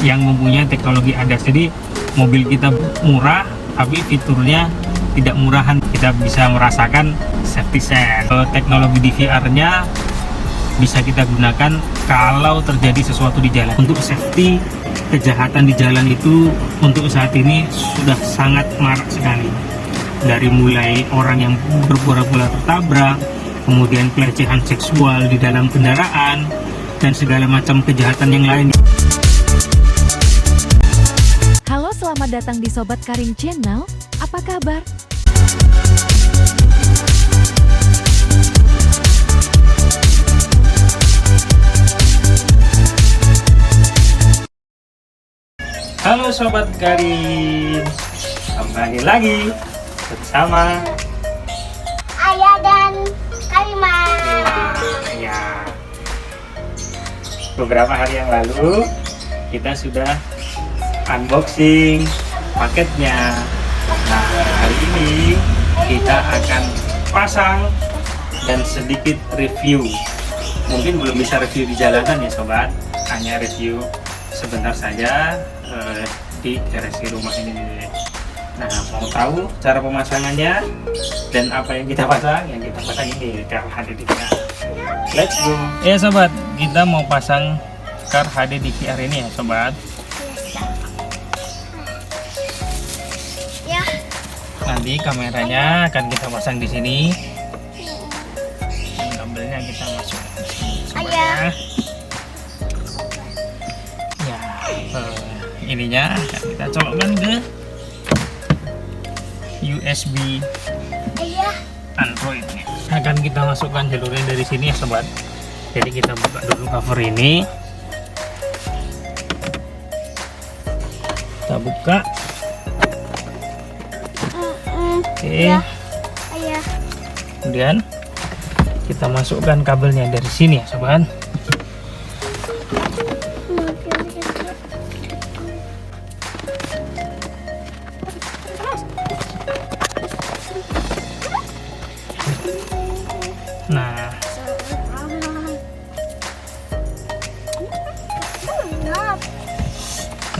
yang mempunyai teknologi ADAS. Jadi mobil kita murah tapi fiturnya tidak murahan. Kita bisa merasakan safety sense. Teknologi DVR-nya bisa kita gunakan kalau terjadi sesuatu di jalan. Untuk safety kejahatan di jalan itu untuk saat ini sudah sangat marak sekali. Dari mulai orang yang berpura-pura tertabrak, kemudian pelecehan seksual di dalam kendaraan, dan segala macam kejahatan yang lain. Halo, selamat datang di Sobat Karim Channel. Apa kabar? Halo Sobat Karim, kembali lagi bersama Ayah dan Karimah. ya. Beberapa hari yang lalu kita sudah unboxing paketnya. Nah, hari ini kita akan pasang dan sedikit review. Mungkin belum bisa review di jalanan ya sobat, hanya review sebentar saja di garasi rumah ini. Nah, mau tahu cara pemasangannya dan apa yang kita pasang? Yang kita pasang ini car HD DVR. Let's go. Ya sobat, kita mau pasang car HD DVR ini ya sobat. Ya. Nanti kameranya akan kita pasang di sini. Kabelnya kita masuk di sini sobat ya. Ya, ininya akan kita colokkan ke USB Ayah. Android. Akan kita masukkan jalurnya dari sini ya sobat. Jadi kita buka dulu cover ini. Kita buka. Oke. Ya. Ayah. Kemudian kita masukkan kabelnya dari sini ya sobat. Nah,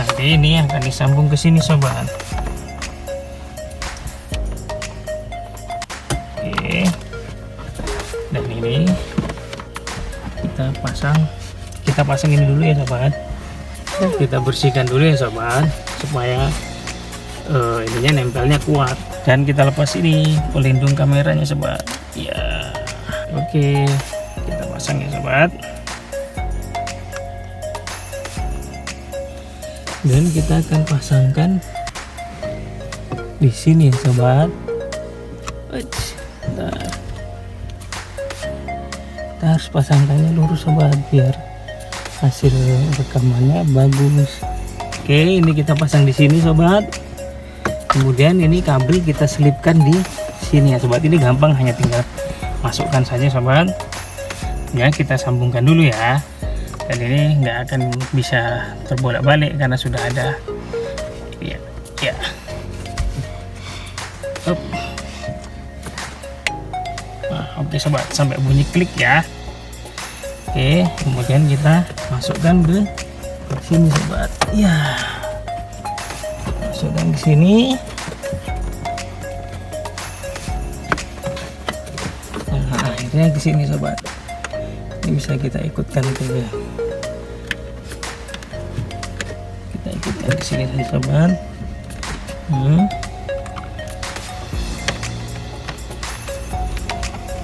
nanti ini akan disambung ke sini sobat. Oke. Dan ini kita pasang ini dulu ya sobat. Kita bersihkan dulu ya sobat supaya ininya nempelnya kuat. Dan kita lepas ini pelindung kameranya sobat. Ya. Oke, kita pasang ya sobat. Dan kita akan pasangkan di sini ya sobat. Bentar. Kita harus pasangkannya lurus sobat biar hasil rekamannya bagus. Oke, ini kita pasang di sini sobat. Kemudian ini kabel kita selipkan di sini ya sobat. Ini gampang, hanya tinggal masukkan saja sobat. Ya, kita sambungkan dulu ya. Dan ini nggak akan bisa terbolak-balik karena sudah ada. Ya, ya. Up. Nah, oke sobat, sampai bunyi klik ya. Oke, kemudian kita masukkan ke sini sobat. Ya, masukkan ke sini. Nah, akhirnya ke sini sobat. Ini bisa kita ikutkan ke sini saja sobat.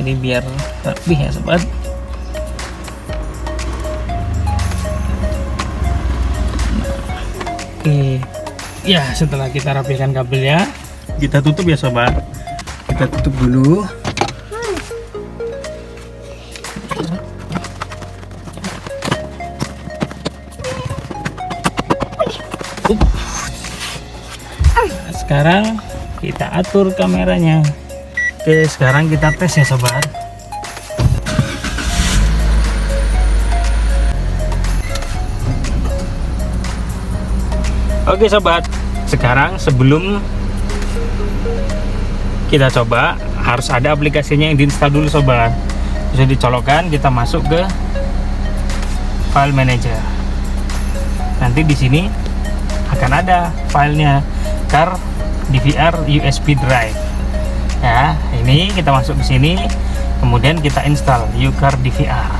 Jadi biar rapi ya sobat. Oke, ya setelah kita rapikan kabelnya, kita tutup ya sobat. Kita tutup dulu. Nah, sekarang kita atur kameranya. Oke, sekarang kita tes ya sobat. Oke sobat, sekarang sebelum kita coba harus ada aplikasinya yang diinstal dulu sobat. Bisa dicolokkan, kita masuk ke file manager. nanti di sini akan ada filenya car DVR USB drive. Ya, ini kita masuk ke sini, kemudian kita install UCAR DVR.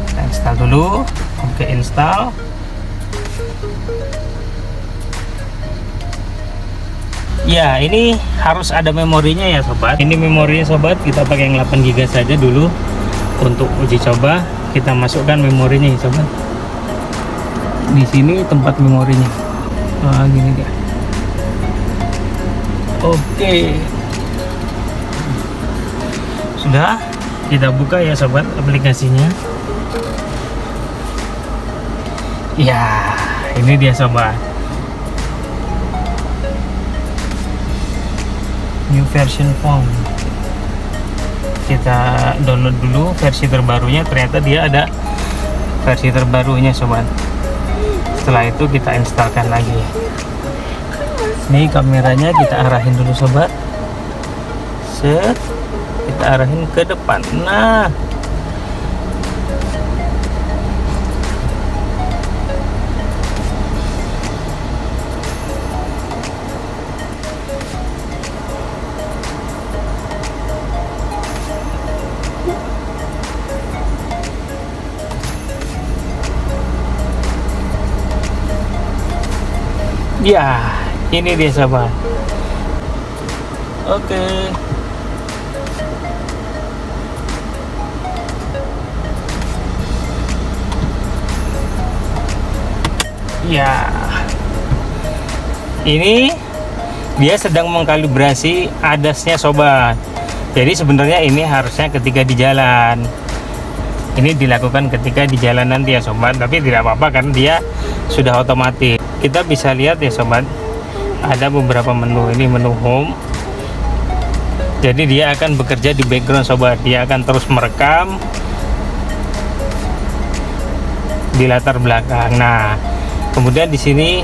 Kita install dulu. Oke, install. Ya, ini harus ada memorinya ya sobat. Ini memorinya sobat, kita pakai yang 8 GB saja dulu untuk uji coba. Kita masukkan memorinya ya sobat. Di sini tempat memorinya. Nah, gini dia. Oke. Sudah, kita buka ya sobat aplikasinya. Ya, ini dia sobat. New version phone. Kita download dulu versi terbarunya. Ternyata dia ada versi terbarunya sobat. Setelah itu kita instalkan lagi. Ini kameranya kita arahin dulu sobat. Set, kita arahin ke depan. Nah, ya, ini dia sobat. Oke. Ya. Ini dia sedang mengkalibrasi ADAS-nya sobat. Jadi sebenarnya ini harusnya ketika di jalan. Ini dilakukan ketika di jalan nanti ya sobat, tapi tidak apa-apa kan dia sudah otomatis. Kita bisa lihat ya sobat, ada beberapa menu. Ini menu home, jadi dia akan bekerja di background sobat. Dia akan terus merekam di latar belakang. Nah, kemudian di sini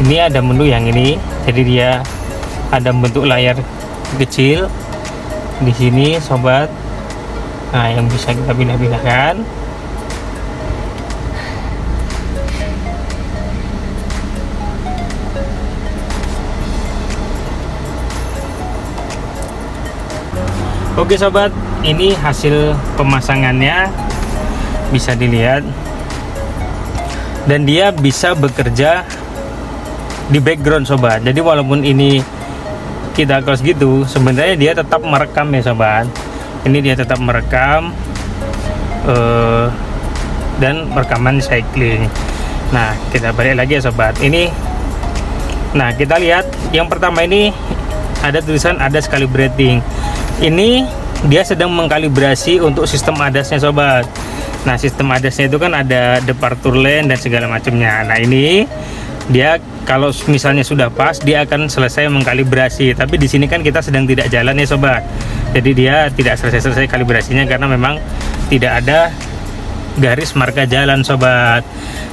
ini ada menu yang ini, jadi dia ada bentuk layar kecil di sini sobat. Nah, yang bisa kita pindah-pindahkan. Oke sobat, ini hasil pemasangannya, bisa dilihat, dan dia bisa bekerja di background sobat. Jadi walaupun ini kita close gitu, sebenarnya dia tetap merekam ya sobat. Ini dia tetap merekam dan rekaman cycling. Nah, kita balik lagi ya sobat. Ini, nah kita lihat yang pertama ini ada tulisan ADAS calibrating. Ini dia sedang mengkalibrasi untuk sistem ADAS-nya sobat. Nah, sistem ADAS-nya itu kan ada departure lane dan segala macamnya. Nah, ini dia kalau misalnya sudah pas, dia akan selesai mengkalibrasi. Tapi di sini kan kita sedang tidak jalan ya sobat. Jadi dia tidak selesai kalibrasinya karena memang tidak ada garis marka jalan sobat.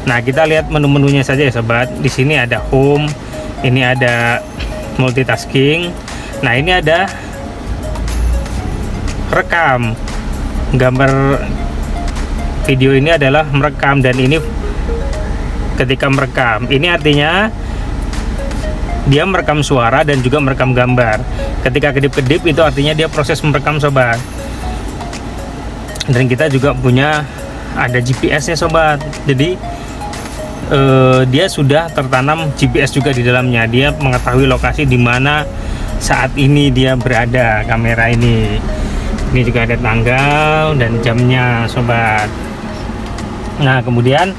Nah, kita lihat menu-menunya saja ya sobat. Di sini ada home, ini ada multitasking. Nah, ini ada rekam. Gambar video ini adalah merekam, dan ini ketika merekam, ini artinya dia merekam suara dan juga merekam gambar. Ketika kedip-kedip itu artinya dia proses merekam sobat. Dan kita juga punya ada GPS nya sobat. Jadi dia sudah tertanam GPS juga di dalamnya. Dia mengetahui lokasi di mana saat ini dia berada, kamera ini. Ini juga ada tanggal dan jamnya sobat. Nah, kemudian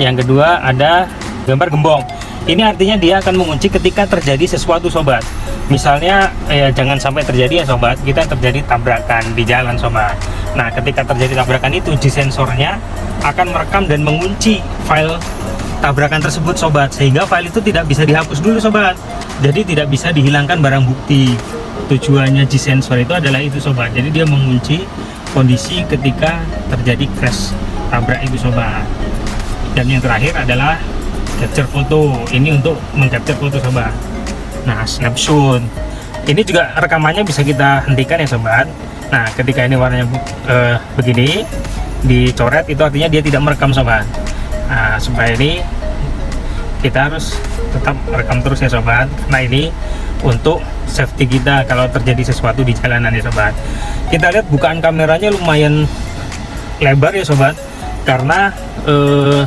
yang kedua ada gambar gembong. Ini artinya dia akan mengunci ketika terjadi sesuatu sobat. Misalnya jangan sampai terjadi ya sobat, kita terjadi tabrakan di jalan sobat. Nah, ketika terjadi tabrakan itu, di sensornya akan merekam dan mengunci file tabrakan tersebut sobat, sehingga file itu tidak bisa dihapus dulu sobat. Jadi tidak bisa dihilangkan barang bukti. Tujuannya G-sensor itu adalah itu sobat. Jadi dia mengunci kondisi ketika terjadi crash tabrak itu sobat. Dan yang terakhir adalah capture foto. Ini untuk mengcapture foto sobat. Nah, snapshot ini juga rekamannya bisa kita hentikan ya sobat. Nah, ketika ini warnanya begini dicoret, itu artinya dia tidak merekam sobat. Nah, supaya ini kita harus tetap rekam terus ya sobat, karena ini untuk safety kita kalau terjadi sesuatu di jalanan ya sobat. Kita lihat bukaan kameranya lumayan lebar ya sobat, karena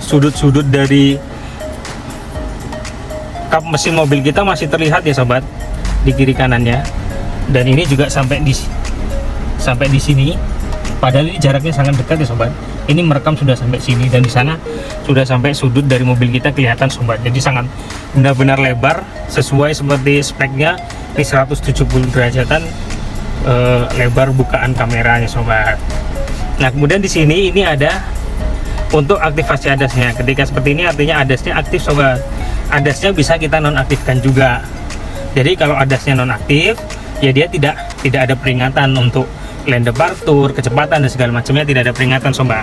sudut-sudut dari kap mesin mobil kita masih terlihat ya sobat di kiri kanannya, dan ini juga sampai di sini, padahal ini jaraknya sangat dekat ya sobat. Ini merekam sudah sampai sini, dan di sana sudah sampai sudut dari mobil kita kelihatan sobat. Jadi sangat benar-benar lebar sesuai seperti speknya, di 170 derajatan lebar bukaan kameranya sobat. Nah, kemudian di sini ini ada untuk aktivasi ADAS-nya. Ketika seperti ini artinya ADAS-nya aktif sobat. ADAS-nya bisa kita nonaktifkan juga. Jadi kalau ADAS-nya nonaktif, ya dia tidak ada peringatan untuk lane departure, kecepatan dan segala macamnya, tidak ada peringatan sobat.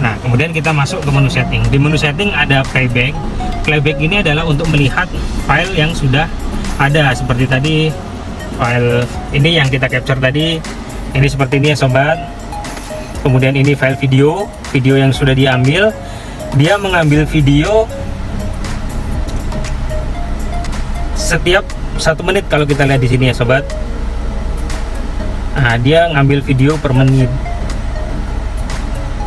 Nah, kemudian kita masuk ke menu setting. Di menu setting ada playback. Playback ini adalah untuk melihat file yang sudah ada, seperti tadi file ini yang kita capture tadi. Ini seperti ini ya sobat. Kemudian ini file video yang sudah diambil. Dia mengambil video setiap 1 menit kalau kita lihat di sini ya sobat. Nah, dia ngambil video per menit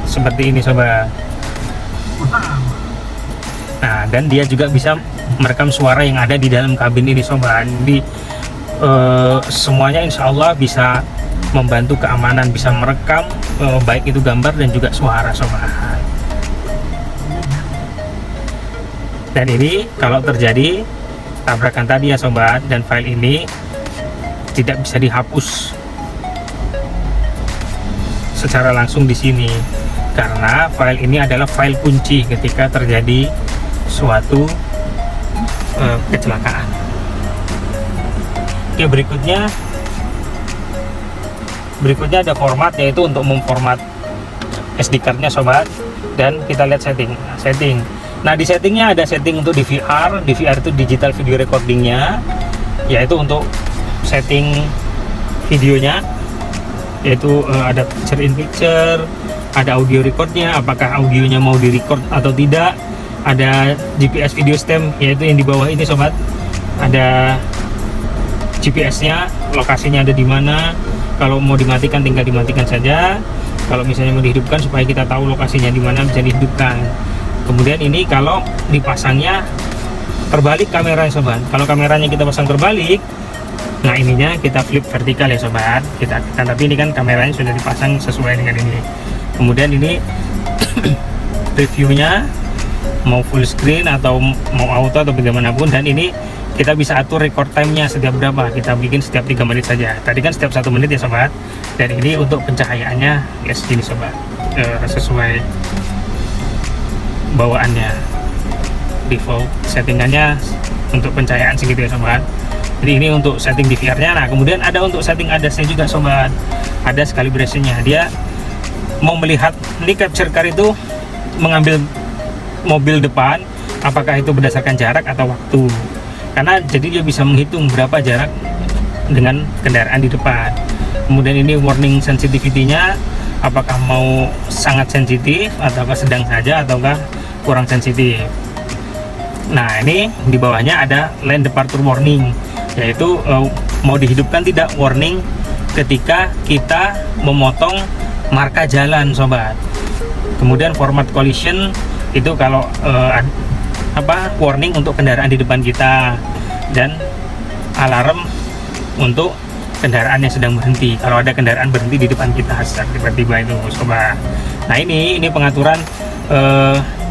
seperti ini sobat. Nah, dan dia juga bisa merekam suara yang ada di dalam kabin ini sobat. Jadi semuanya insya Allah bisa membantu keamanan, bisa merekam baik itu gambar dan juga suara sobat. Dan ini kalau terjadi tabrakan tadi ya sobat, dan file ini tidak bisa dihapus secara langsung di sini, karena file ini adalah file kunci ketika terjadi suatu kecelakaan. Oke, berikutnya ada format, yaitu untuk memformat SD card-nya sobat. Dan kita lihat setting. Nah, di settingnya ada setting untuk DVR. DVR itu digital video recordingnya, yaitu untuk setting videonya, yaitu ada picture in picture, ada audio recordnya, apakah audionya mau di record atau tidak, ada GPS video stem, yaitu yang di bawah ini sobat, ada GPS-nya, lokasinya ada di mana. Kalau mau dimatikan tinggal dimatikan saja, kalau misalnya mau dihidupkan supaya kita tahu lokasinya di mana bisa dihidupkan. Kemudian ini kalau dipasangnya terbalik kameranya sobat, kalau kameranya kita pasang terbalik, nah ininya kita flip vertikal ya sobat, kita tapi ini kan kameranya sudah dipasang sesuai dengan ini. Kemudian ini reviewnya mau full screen atau mau auto atau bagaimanapun, dan ini kita bisa atur record time-nya setiap berapa, kita bikin setiap 3 menit saja. Tadi kan setiap 1 menit ya sobat. Dan ini untuk pencahayaannya ya segini sobat, sesuai bawaannya, default settingannya untuk pencahayaan segitu ya sobat. Jadi ini untuk setting DVR-nya. Nah, kemudian ada untuk setting ADAS-nya juga sobat. ADAS calibration-nya, dia mau melihat ini capture car itu mengambil mobil depan, apakah itu berdasarkan jarak atau waktu. Karena jadi dia bisa menghitung berapa jarak dengan kendaraan di depan. Kemudian ini warning sensitivity-nya, apakah mau sangat sensitif ataukah sedang saja ataukah kurang sensitif. Nah, ini di bawahnya ada lane departure warning, yaitu mau dihidupkan tidak warning ketika kita memotong marka jalan sobat. Kemudian format collision itu kalau warning untuk kendaraan di depan kita, dan alarm untuk kendaraan yang sedang berhenti kalau ada kendaraan berhenti di depan kita saat tiba-tiba itu sobat. Nah, ini pengaturan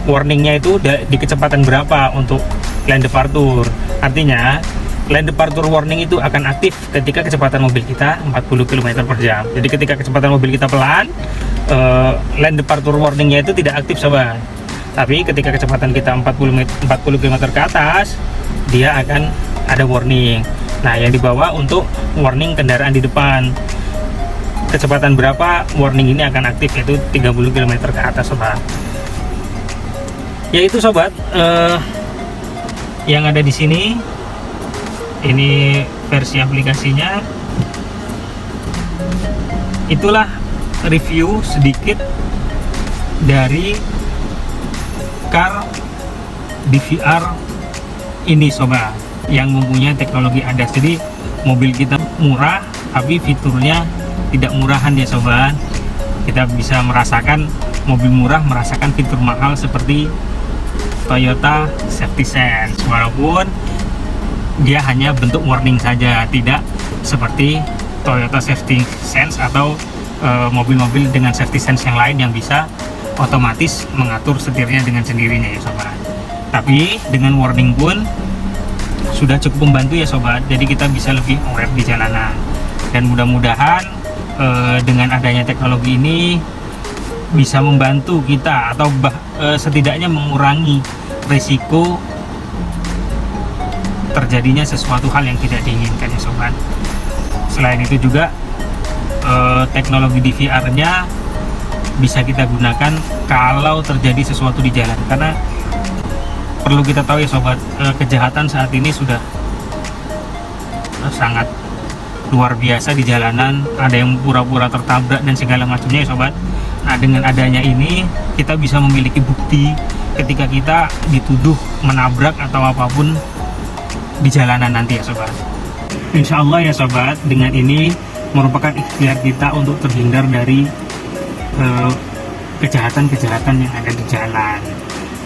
warningnya itu di kecepatan berapa untuk lane departure. Artinya lane departure warning itu akan aktif ketika kecepatan mobil kita 40 km per jam. Jadi ketika kecepatan mobil kita pelan, lane departure warningnya itu tidak aktif sobat. Tapi ketika kecepatan kita 40 km ke atas, dia akan ada warning. Nah, yang dibawa untuk warning kendaraan di depan, kecepatan berapa, warning ini akan aktif, yaitu 30 km ke atas sobat. Yaitu sobat, yang ada di sini, ini versi aplikasinya. Itulah review sedikit dari car DVR ini sobat, yang mempunyai teknologi ADAS. Jadi mobil kita murah tapi fiturnya tidak murahan ya sobat. Kita bisa merasakan mobil murah merasakan fitur mahal seperti Toyota Safety Sense, walaupun dia hanya bentuk warning saja, tidak seperti Toyota Safety Sense atau mobil-mobil dengan safety sense yang lain yang bisa otomatis mengatur setirnya dengan sendirinya ya sobat. Tapi dengan warning pun sudah cukup membantu ya sobat, jadi kita bisa lebih aware di jalanan. Dan mudah-mudahan dengan adanya teknologi ini bisa membantu kita atau setidaknya mengurangi risiko terjadinya sesuatu hal yang tidak diinginkan ya sobat. Selain itu juga teknologi DVR-nya bisa kita gunakan kalau terjadi sesuatu di jalan, karena perlu kita tahu ya sobat, kejahatan saat ini sudah sangat luar biasa di jalanan. Ada yang pura-pura tertabrak dan segala macamnya ya sobat. Nah, dengan adanya ini kita bisa memiliki bukti ketika kita dituduh menabrak atau apapun di jalanan nanti ya sobat. Insya Allah ya sobat, dengan ini merupakan ikhtiar kita untuk terhindar dari kejahatan-kejahatan yang ada di jalan.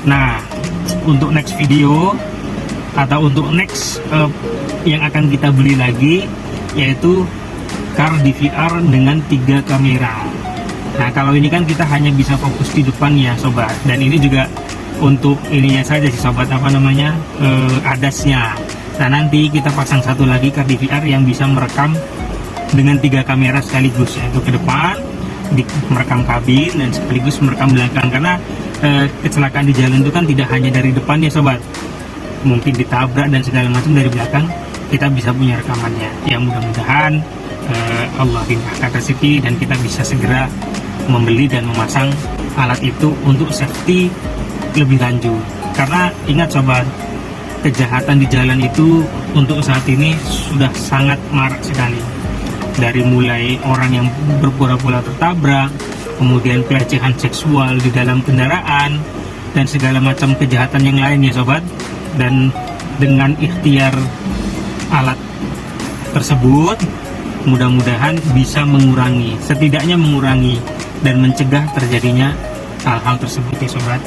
Nah, untuk next video atau untuk next yang akan kita beli lagi, yaitu car DVR dengan 3 kamera. Nah, kalau ini kan kita hanya bisa fokus di depan ya sobat, dan ini juga untuk ininya saja sih sobat, apa namanya, ADAS-nya. Nah, nanti kita pasang satu lagi car DVR yang bisa merekam dengan 3 kamera sekaligus, yaitu ke depan, merekam kabin, dan sekaligus merekam belakang. Karena kecelakaan di jalan itu kan tidak hanya dari depan ya sobat, mungkin ditabrak dan segala macam dari belakang, kita bisa punya rekamannya. Ya mudah-mudahan Allah limpahkan rezeki dan kita bisa segera membeli dan memasang alat itu untuk safety lebih lanjut. Karena ingat sobat, kejahatan di jalan itu untuk saat ini sudah sangat marak sekali. Dari mulai orang yang berpura-pura tertabrak, kemudian pelecehan seksual di dalam kendaraan, dan segala macam kejahatan yang lain ya sobat. Dan dengan ikhtiar alat tersebut, mudah-mudahan bisa mengurangi, setidaknya mengurangi dan mencegah terjadinya hal-hal tersebut ya sobat.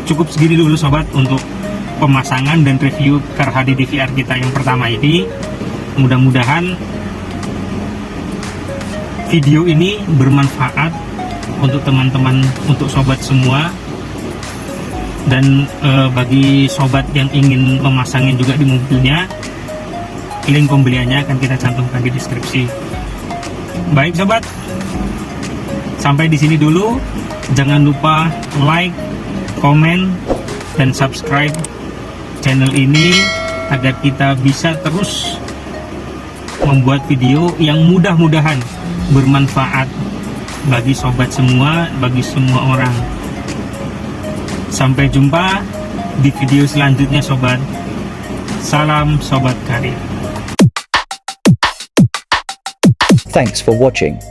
Cukup segini dulu sobat untuk pemasangan dan review car HD DVR kita yang pertama ini. Mudah-mudahan video ini bermanfaat untuk teman-teman, untuk sobat semua. Dan bagi sobat yang ingin memasangin juga di mobilnya, link pembeliannya akan kita cantumkan di deskripsi. Baik sobat, sampai di sini dulu. Jangan lupa like, komen, dan subscribe channel ini agar kita bisa terus membuat video yang mudah-mudahan bermanfaat bagi sobat semua, bagi semua orang. Sampai jumpa di video selanjutnya sobat. Salam Sobat Karir. Thanks for watching.